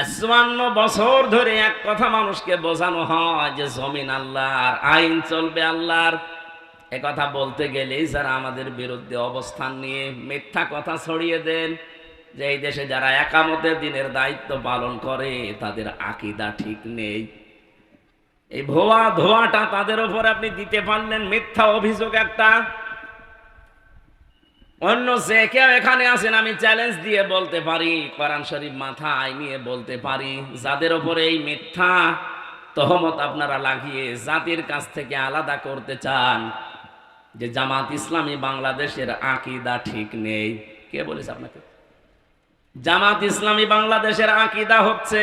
54 বছর ধরে এক কথা মানুষকে বোঝানো হয় যে জমিন আল্লাহর, আইন চলবে আল্লাহর। এ কথা বলতে গেলেই যারা আমাদের বিরুদ্ধে অবস্থান নিয়ে মিথ্যা কথা ছড়িয়ে দেন যে এই দেশে যারা একামতের দিনের দায়িত্ব পালন করে তাদের আকীদা ঠিক নেই, এই ভুয়া ধোঁয়াটা তাদের উপর আপনি দিতে পারলেন। মিথ্যা অভিযোগ একটা। অন্য যে কেউ এখানে আছেন আমি চ্যালেঞ্জ দিয়ে বলতে পারি, কোরআন শরীফ মাথায় নিয়ে বলতে পারি, যাদের উপরে এই মিথ্যা তহমত আপনারা লাগিয়ে জাতির কাছ থেকে আলাদা করতে চান যে জামাত ইসলামী বাংলাদেশের আকীদা ঠিক নেই, কে বলেছে আপনাকে? জামাত ইসলামী বাংলাদেশের আকীদা হচ্ছে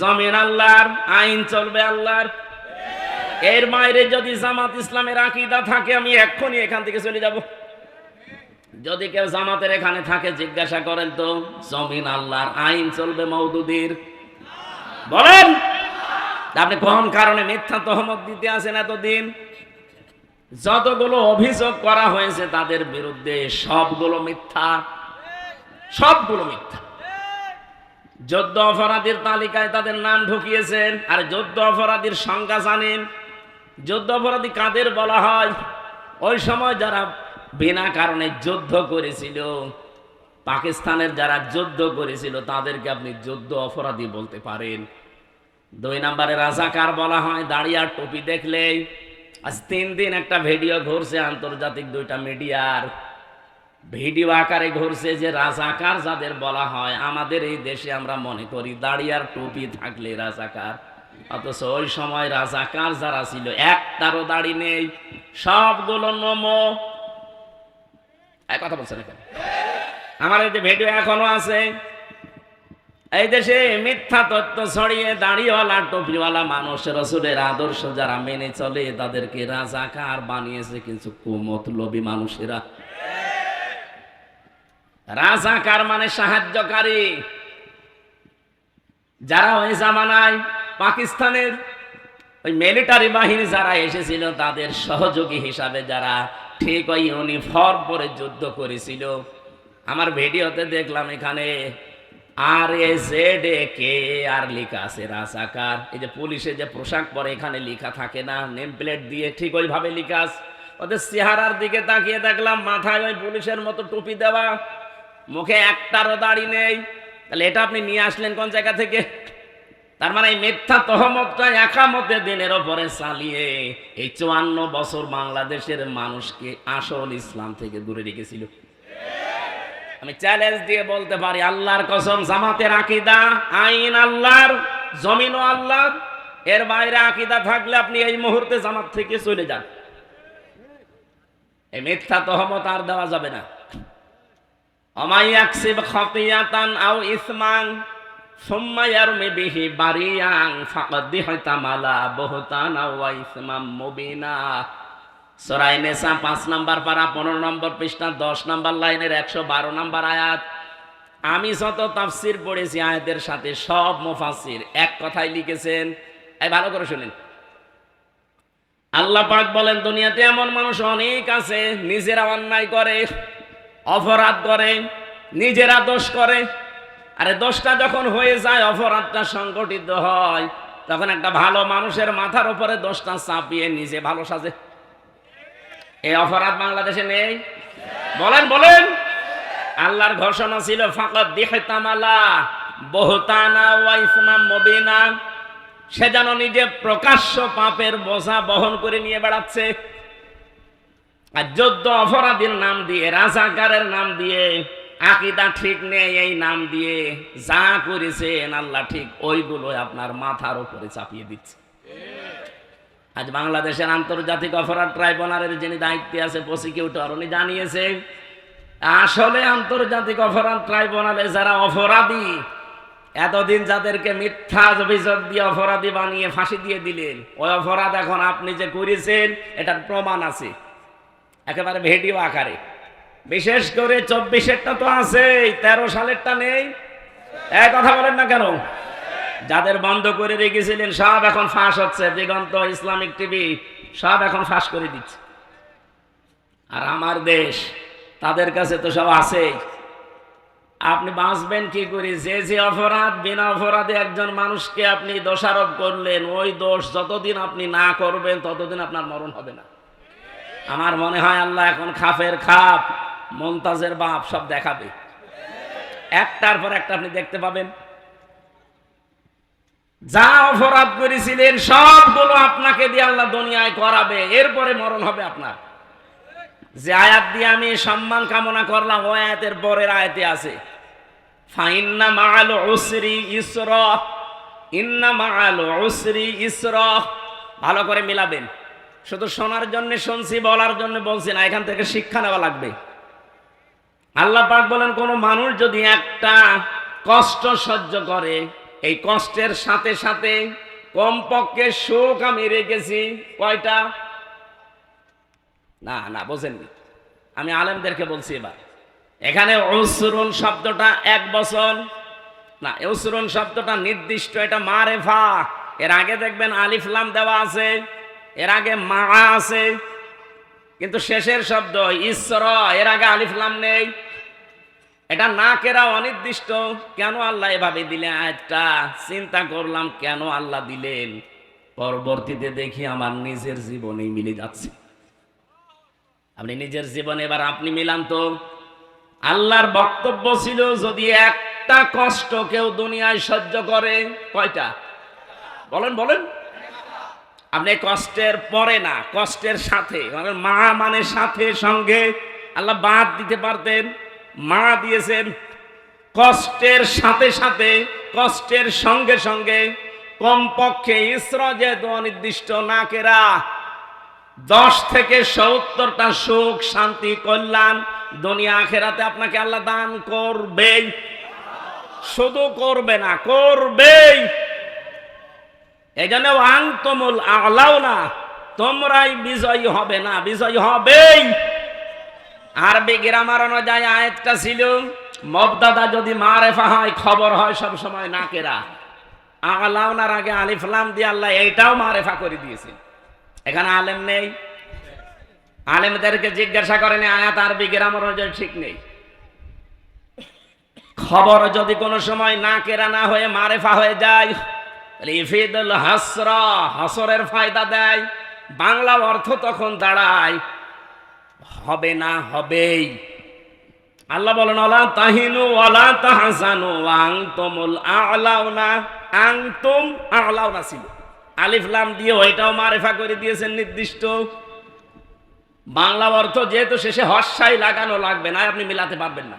জমিন আল্লাহর, আইন চলবে আল্লাহর। এর বাইরে যদি জামাত ইসলামের আকীদা থাকে আমি এক্ষুনি এখান থেকে চলে যাব। যদি কেউ জামাতের এখানে থাকে জিজ্ঞাসা করেন তো, জমিন আল্লাহর, আইন চলবে মওদুদির, বলেন। আপনি কোন কারণে মিথ্যা তহমত দিতে আছেন এতদিন? যতগুলো অভিযোগ করা হয়েছে তাদের বিরুদ্ধে সবগুলো মিথ্যা, সবগুলো মিথ্যা। যুদ্ধ অপরাধীর তালিকায় তাদের নাম ঢুকিয়েছেন। আর যুদ্ধ অপরাধীর সংজ্ঞা জানেন? যুদ্ধ অপরাধী কাদের বলা হয়? ওই সময় যারা বিনা কারণে যুদ্ধ করেছিল, পাকিস্তানের যারা যুদ্ধ করেছিল তাদেরকে আপনি যুদ্ধ অপরাধী বলতে পারেন। 2 নম্বরে রাজাকার বলা হয় দাড়ি আর টুপি দেখলেই। আজ 3 দিন একটা ভিডিও ঘুরছে আন্তর্জাতিক 2টা মিডিয়ার, ভিডিও আকারে ঘুরছে যে রাজাকার যাদের বলা হয় আমাদের এই দেশে আমরা মনে করি দাড়ি আর টুপি থাকলে রাজাকার, অথচ ওই সময় রাজাকার যারা ছিল একটারও দাড়ি নেই, সবগুলো নমো। এক কথা বলছেন এখানে আমার এই যে ভিডিও এখনো আছে। এই দেশে মিথ্যা তথ্য ছড়িয়ে দাড়িওয়ালা টুপিওয়ালা মানুষ রাসূলের আদর্শ যারা মেনে চলে তাদেরকে রাজাকার বানিয়েছে কিছু কুমতলবী মানুষেরা। রাজাকার মানে সাহায্যকারী। যারা ওই জামানায় পাকিস্তানের ওই মিলিটারি বাহিনী যারা এসেছিল তাদের সহযোগী হিসাবে যারা ঠিক ওই ইউনিফর্ম পরে যুদ্ধ করেছিল, আমার ভিডিওতে দেখলাম এখানে RAZK লেখা আছে রাজাকার। এই যে পুলিশে যে পোশাক পরে এখানে লেখা থাকে না নেম প্লেট দিয়ে, ঠিক ওইভাবে লেখা আছে। ওদের চেহারার দিকে তাকিয়ে দেখলাম মাথায় ওই পুলিশের মতো টুপি দেওয়া, মুখে একটারও দাড়ি নেই। তাহলে এটা আপনি নিয়ে আসলেন কোন জায়গা থেকে? তার মানে এই মিথ্যা তহমতটা একামতের দিনের ওপরে চালিয়ে এই 54 বছর বাংলাদেশের মানুষকে আসল ইসলাম থেকে দূরে রেখেছিল। আমি চ্যালেঞ্জ দিয়ে বলতে পারি আল্লাহর কসম, জামাতের আকীদা আইন আল্লাহর, জমিনও আল্লাহর। এর বাইরে আকীদা থাকলে আপনি এই মুহূর্তে জামাত থেকে চলে যান। এই মিথ্যা তহমত আর দেওয়া যাবে না। অমাইয়াকসিব খাতিয়াতান আও ইসমান সুম্মা ইয়ারমি বিহি বারিয়ান ফাকাদ ইহতামালা বুহতানা ওয়া ইসমাম মুবিনা। সূরা নিসা 5 নম্বর পারা 15 নম্বর পৃষ্ঠা 10 নম্বর লাইনের 112 নম্বর আয়াত। আমি যত তাফসীর পড়েছি আয়াতের সাথে সব মুফাসসির এক কথাই লিখেছেন। এই ভালো করে শুনেন, আল্লাহ পাক বলেন দুনিয়াতে এমন মানুষ অনেক আছে নিজেরা অন্যায় করে, অপরাধ করে, নিজেরা দোষ করে। আরে দোষটা যখন হয়ে যায়, অপরাধটা সংগঠিত হয়, তখন একটা ভালো মানুষের মাথার উপরে দোষটা চাপিয়ে নিজে ভালো সাজে। এই অপরাধ বাংলাদেশে নেই? বলেন বলেন। আল্লাহর ঘোষণা ছিল ফাকাদ ইহতামালা বুহতানা ওয়া ইসমাম মুবিনা। সে যেন নিজে প্রকাশ্য পাপের বোঝা বহন করে নিয়ে বেড়াচ্ছে। আর যুদ্ধ অপরাধীর নাম দিয়ে, রাজাকারের নাম দিয়ে, আকীদা ঠিক নেই এই নাম দিয়ে যা করেছেন আল্লাহ ঠিক ওইগুলো আপনার মাথার উপরে চাপিয়ে দিচ্ছে। আজ বাংলাদেশের আন্তর্জাতিক অপরাধ ট্রাইব্যুনালের যিনি দায়িত্বে আছে প্রসিকিউটর, উনি জানিয়েছে আসলে আন্তর্জাতিক অপরাধ ট্রাইব্যুনালে যারা অপরাধী, এতদিন যাদেরকে মিথ্যা অভিযোগ দিয়ে অপরাধী বানিয়ে ফাঁসি দিয়ে দিলেন, ওই অপরাধ এখন আপনি যে করেছেন এটার প্রমাণ আছে একেবারে ভিডিও আকারে। বিশেষ করে 24-এরটা তো আছে, 13 সালেরটা নেই। এক কথা বলেন না কেন? যাদের বন্ধ করে রেখেছিলেন সব এখন ফাঁস হচ্ছে। দিগন্ত, ইসলামিক টিভি সব এখন ফাঁস করে দিচ্ছে। আর আমার দেশ, তাদের কাছে তো সব আছে। আপনি বাঁচবেন কি করে? যে যে অপরাধ, বিনা অপরাধে একজন মানুষকে আপনি দোষারোপ করলেন, ওই দোষ যতদিন আপনি না করবেন ততদিন আপনার মরণ হবে না। আমার মনে হয় আল্লাহ এখন খাফের খাপ, মুমতাজের বাপ সব দেখাবে, একটার পর একটা আপনি দেখতে পাবেন। যা অপরাধ করেছিলেন সবগুলো আপনাকে দিয়ে আল্লাহ দুনিয়ায় করাবে, এরপরে মরণ হবে আপনার। যে আয়াত দিয়ে আমি সম্মান কামনা করলাম, ওই আয়াতের পরের আয়াতে আছে ফাইন্না মাআল উসরি ইসরা, ইন্না মাআল উসরি ইসরা। ভালো করে মিলাবেন। শুধু শোনার জন্য শুনছি, বলার জন্য বলছি না, এখান থেকে শিক্ষা নেওয়া লাগবে। আল্লাহ পাক বলেন, কোন মানুষ যদি একটা কষ্ট সহ্য করে, এই কষ্টের সাথে সাথে কমপক্ষে সুখ আমি রেখেছি কয়টা? না না, বোঝেননি। আমি আলেমদেরকে বলছি এবার। এখানে উসরুন শব্দটা 1 বছর না, উসরুন শব্দটা নির্দিষ্ট, এটা মারেফা। এর আগে দেখবেন আলিফ লাম দেওয়া আছে, এর আগে মা আছে, কিন্তু শেষের শব্দ ইসরা, এর আগে আলিফ লাম নেই। এটা না কেরা অনির্দিষ্ট। কেন আল্লাহ এভাবে দিলেন আয়াতটা? চিন্তা করলাম কেন আল্লাহ দিলেন। পরবর্তীতে দেখি আমার নিজের জীবনেই মিলে যাচ্ছে। আপনি নিজের জীবনে এবার আপনি মিলান তো। আল্লাহর বক্তব্য ছিল, যদি একটা কষ্ট কেউ দুনিয়ায় সহ্য করে, কয়টা? বলেন বলেন। আপনি কষ্টের পরে না, কষ্টের সাথে, মা মানে সাথে, সঙ্গে। আল্লাহ বাদ দিতে পারতেন, মা দিয়েছেন। কষ্টের সাথে সাথে, কষ্টের সঙ্গে সঙ্গে, কমপক্ষে ইসরা যেহেতু অনির্দিষ্ট, না কেরা 10 থেকে 70টা সুখ, শান্তি, কল্যাণ দুনিয়া আখেরাতে আপনাকে আল্লাহ দান করবেই। শুধু করবে না, করবেই। এই জন্য আনতুমুল আ'লাউনা, তোমরাই বিজয়ী হবে না, বিজয়ী হবেই। আরবি গ্রামার অনুযায়ী আয়াতটা ছিল, মুবতাদা যদি মারেফা হয়, খবর হয় সব সময় নাকেরা। আ'লাউনার আগে আলিফ লাম দিয়ে আল্লাহ এইটাও মারেফা করে দিয়েছে। এখানে আলেম নেই, আলেমদেরকে জিজ্ঞাসা করেন আয়াত আরবি গ্রামার অনুযায়ী ঠিক নেই। খবর যদি কোনো সময় নাকেরা না হয়ে মারেফা হয়ে যায়, ইফিদুল হাসরা, হাসরের ফায়দা দেয়। বাংলা অর্থ তখন দাঁড়ায় হবে না, হবেই। আল্লাহ বলেন, ওয়ালা তাহিনু ওয়ালা তাহজানু ওয়া আনতুমুল আ'লাউনা। আনতুম আ'লাউনা ছিল, আলিফ লাম দিয়ে ওইটাও মারেফা করে দিয়েছেন নির্দিষ্ট। বাংলা অর্থ যেহেতু শেষে হর্ষাই লাগানো লাগবে না, আপনি মিলাতে পারবেন না।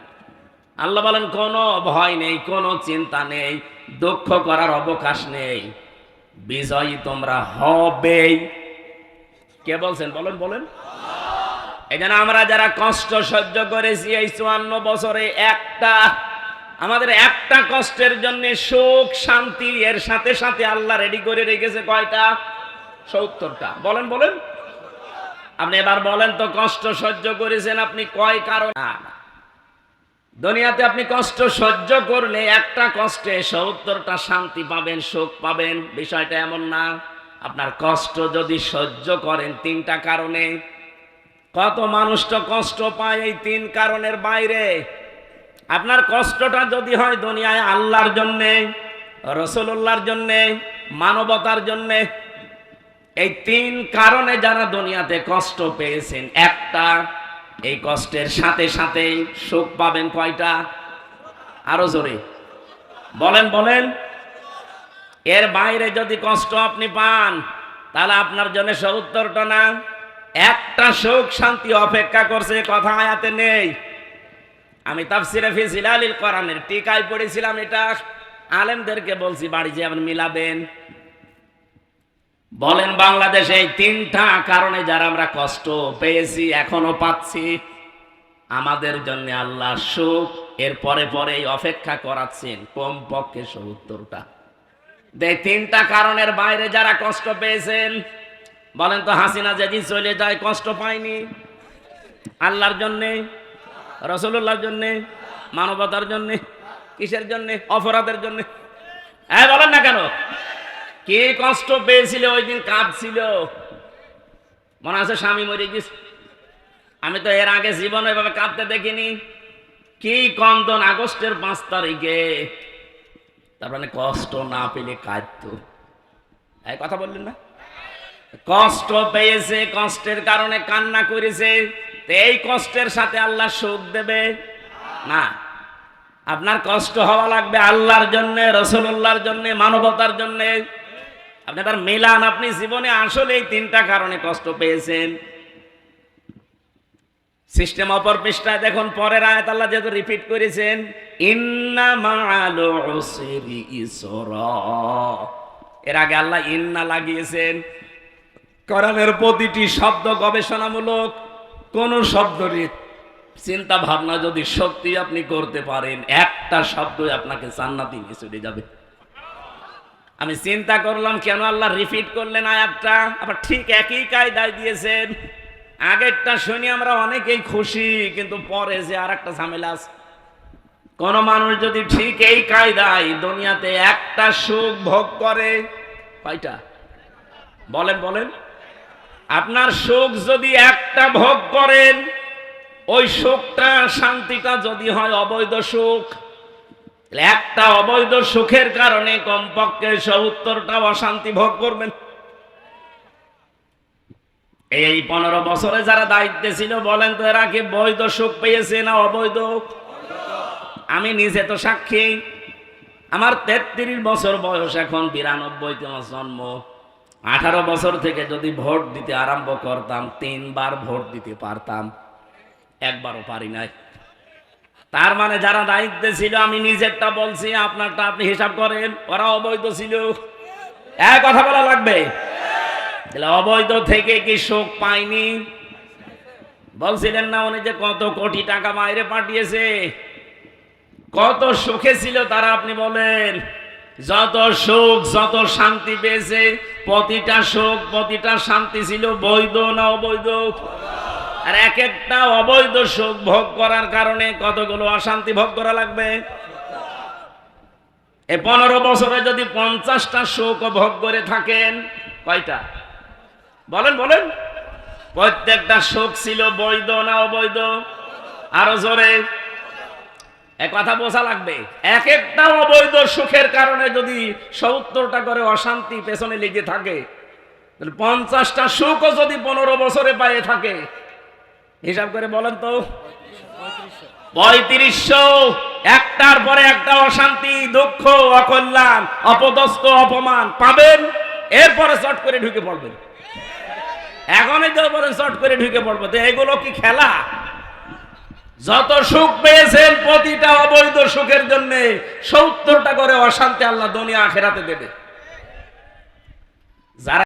আল্লাহ বলেন, কোনো ভয় নেই, কোনো চিন্তা নেই, দুঃখ করার অবকাশ নেই, বিজয়ী তোমরা হবেই। কে বলছেন? বলেন বলেন। এই জন্য আমরা যারা কষ্ট সহ্য করেছি এই 54 বছরে, আমাদের একটা কষ্টের জন্য সুখ, শান্তি, এর সাথে সাথে আল্লাহ রেডি করে রেখেছে কয়টা? 70টা। বলেন বলেন। আপনি এবার বলেন তো, কষ্ট সহ্য করেছেন আপনি কয় কারণ? না, দুনিয়াতে আপনি কষ্ট সহ্য করলে একটা কষ্টে 70টা শান্তি পাবেন, সুখ পাবেন। বিষয়টা এমন না। আপনার কষ্ট যদি সহ্য করেন 3টা কারণে, কত মানুষ তো কষ্ট পায় এই 3 কারণের বাইরে। আপনার কষ্টটা যদি হয় দুনিয়ায় আল্লাহর জন্যে, রাসূলুল্লাহর জন্যে, মানবতার জন্যে, এই 3 কারণে যারা দুনিয়াতে কষ্ট পেয়েছেন, একটা, এই কষ্টের সাথে সাথে সুখ পাবেন কয়টা? আরো জোরে বলেন বলেন। এর বাইরে যদি কষ্ট আপনি পান, তাহলে আপনার জন্য 70টা না, একটা সুখ শান্তি অপেক্ষা করছে, কথা আয়াতে নেই। আমি তাফসিরে ফি জিলালিল কোরআনের টিকায় পড়েছিলাম, এটা আলেমদেরকে বলছি, বাড়ি যে আপনি মিলাবেন। বলেন, বাংলাদেশে এই 3টা কারণে যারা আমরা কষ্ট পেয়েছি, এখনো পাচ্ছি, আমাদের জন্য আল্লাহ সুখ এর পরে পরেই অপেক্ষা করাচ্ছেন কমপক্ষে 70টা। 3টা কারণের বাইরে যারা কষ্ট পেয়েছেন, বলেন তো, হাসিনা যেদিন চলে যায় কষ্ট পায়নি? আল্লাহর জন্যে, রাসূলুল্লাহর জন্যে, মানবতার জন্যে, কিসের জন্যে? অপরাধের জন্যে। হ্যাঁ বলেন না কেন? কে কষ্ট পেয়েছিল ওই দিন? কাঁদছিল। মনে আছে স্বামী মরে গেছে? আমি তো এর আগে জীবনে এভাবে কাঁদতে দেখিনি। কি কন্দন আগস্টের 5 তারিখে, তার মানে কষ্ট না পেলে কাঁদতো। এই কথা বললেন না? কষ্ট পেয়েছে, কষ্টের কারণে কান্না করেছে, এই কষ্টের সাথে আল্লাহ সুখ দেবে না। আপনার কষ্ট হওয়া লাগবে আল্লাহর জন্য, রাসূলুল্লাহর জন্য, মানবতার জন্য। আপনি এবার মিলান, আপনি জীবনে আসলে এই 3টা কারণে কষ্ট পেয়েছেন। সিস্টেম অপর পৃষ্ঠায় দেখুন, পরের আয়াত আল্লাহ যেহেতু রিপিট করেছেন, ইন্না মাআল উসরি ইসরা। এর আগে আল্লাহ ইন্না লাগিয়েছেন। কোরআনের প্রতিটি শব্দ গবেষণামূলক। কোন শব্দরই চিন্তা ভাবনা যদি সত্যি আপনি করতে পারেন, একটা শব্দই আপনাকে জান্নাতে নিয়ে চলে যাবে। আমি চিন্তা করলাম কেন আল্লাহ রিপিট করলেন আয়াতটা, আবার ঠিক একই কায়দায় দিয়েছেন। আগেরটা শুনি আমরা অনেকেই খুশি, কিন্তু পরে যে আর একটা ঝামেলা আছে। কোন মানুষ যদি ঠিক এই কায়দায় দুনিয়াতে একটা সুখ ভোগ করে, কয়টা বলেন বলেন? আপনার সুখ যদি একটা ভোগ করেন, ওই সুখটা, শান্তিটা যদি হয় অবৈধ সুখ, একটা অবৈধ সুখের কারণে কমপক্ষে 70টা অশান্তি ভোগ করবেন। এই 15 বছরে যারা দায়িত্বে ছিল, বলেন তো এরা কি বৈধ সুখ পেয়েছে না অবৈধ? আমি নিজে তো সাক্ষী। আমার 33 বছর বয়স, এখন 92তে আমার জন্ম। 18 বছর থেকে যদি ভোট দিতে আরম্ভ করতাম, 3 বার ভোট দিতে পারতাম, একবারও পারি নাই। তার মানে যারা দায়িত্বে ছিল, আমি নিজেরটা বলছি, আপনারটা আপনি হিসাব করেন, ওরা অবৈধ ছিল। এক কথা বলা লাগবে, অবৈধ থেকে কি সুখ পাইনি? বলছিলেন না উনি যে কত কোটি টাকা বাইরে পাঠিয়েছে, কত সুখে ছিল তারা, আপনি বলেন? যত সুখ, যত শান্তি পেয়েছে, প্রতিটা সুখ, প্রতিটা শান্তি ছিল বৈধ না অবৈধ? আর এক একটা অবৈধ সুখ ভোগ করার কারণে কতগুলো অশান্তি ভোগ করা লাগবে। এই 15 বছরে যদি 50টা সুখ ভোগ করে থাকেন, কয়টা বলেন বলেন? প্রত্যেকটা সুখ ছিল বৈধ না অবৈধ? আরো জোরে কথা বোঝা লাগবে। এক একটা অবৈধ সুখের কারণে যদি 70টা করে অশান্তি পেছনে লেগে থাকে, 50টা সুখও যদি 15 বছরে পায়ে থাকে, হিসাব করে বলেন তো, 3500। একটার পরে একটা অশান্তি, দুঃখ, অকল্যাণ, অপদস্থ, অপমান পাবেন, এরপরে চট করে ঢুকে পড়বেন। এখনই তো বলেন চট করে ঢুকে পড়বো, তো এগুলো কি খেলা? যত সুখ পেয়েছেন, প্রতিটা অবৈধ সুখের জন্য 70টা করে অশান্তি আল্লাহ দুনিয়া আখিরাতে দেবে। যারা